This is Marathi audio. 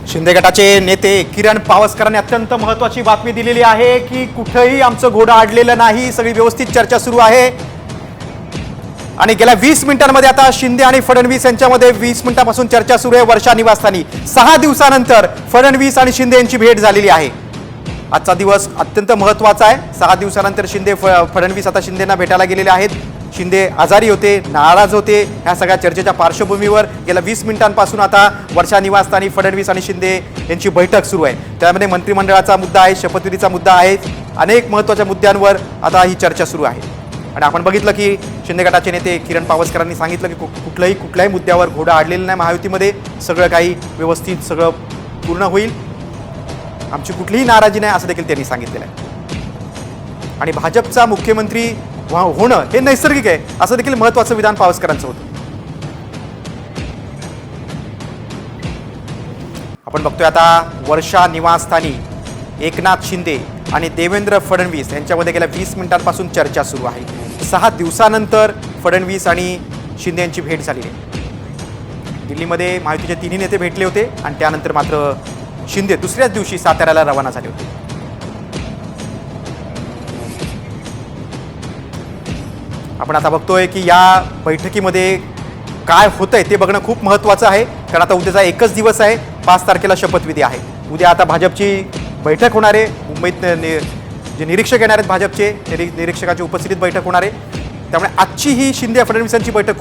शिंदे गटाचे नेते किरण पावसकरांनी अत्यंत महत्त्वाची बातमी दिलेली आहे की कुठेही आमचं घोडं अडलेलं नाही, सगळी व्यवस्थित चर्चा सुरू आहे। आणि गेल्या 20 मिनिटांमध्ये आता शिंदे आणि फडणवीस यांच्यामध्ये 20 मिनिटांपासून चर्चा सुरू आहे। वर्षा निवासस्थानी 6 दिवसानंतर फडणवीस आणि शिंदे यांची भेट झालेली आहे। आजचा दिवस अत्यंत महत्त्वाचा आहे। 6 दिवसानंतर फडणवीस आता शिंदेंना भेटायला गेलेले आहेत। शिंदे आजारी होते, नाराज होते, ह्या सगळ्या चर्चेच्या पार्श्वभूमीवर गेल्या 20 मिनिटांपासून आता वर्षा निवासस्थानी फडणवीस आणि शिंदे यांची बैठक सुरू आहे। त्यामध्ये मंत्रिमंडळाचा मुद्दा आहे, शपथविधीचा मुद्दा आहे, अनेक महत्त्वाच्या मुद्द्यांवर आता ही चर्चा सुरू आहे। आणि आपण बघितलं की शिंदे गटाचे नेते किरण पावसकरांनी सांगितलं की कुठल्याही मुद्द्यावर घोडा अडलेला नाही, महायुतीमध्ये सगळं काही व्यवस्थित सगळं पूर्ण होईल, आमची कुठलीही नाराजी नाही असं देखील त्यांनी सांगितलेलं आहे। आणि भाजपचा मुख्यमंत्री होणं हे नैसर्गिक आहे असं देखील महत्त्वाचं विधान पावसकरांचं होतं। आपण बघतोय आता वर्षा निवासस्थानी एकनाथ शिंदे आणि देवेंद्र फडणवीस यांच्यामध्ये गेल्या 20 मिनिटांपासून चर्चा सुरू आहे। 6 दिवसानंतर फडणवीस आणि शिंदे यांची भेट झाली आहे। दिल्लीमध्ये महायुतीचे तिन्ही नेते भेटले होते आणि त्यानंतर मात्र शिंदे दुसऱ्याच दिवशी साताऱ्याला रवाना झाले होते। आपण आता बघतोय की या बैठकीमध्ये काय होतंय ते बघणं खूप महत्त्वाचं आहे, कारण आता उद्याचा एकच दिवस आहे, 5 तारखेला शपथविधी आहे। उद्या आता भाजपची बैठक होणार आहे। मुंबईत जे निरीक्षक येणार आहेत भाजपचे, निरीक्षकांच्या उपस्थितीत बैठक होणार आहे। त्यामुळे आजची ही शिंदे फडणवीसांची बैठक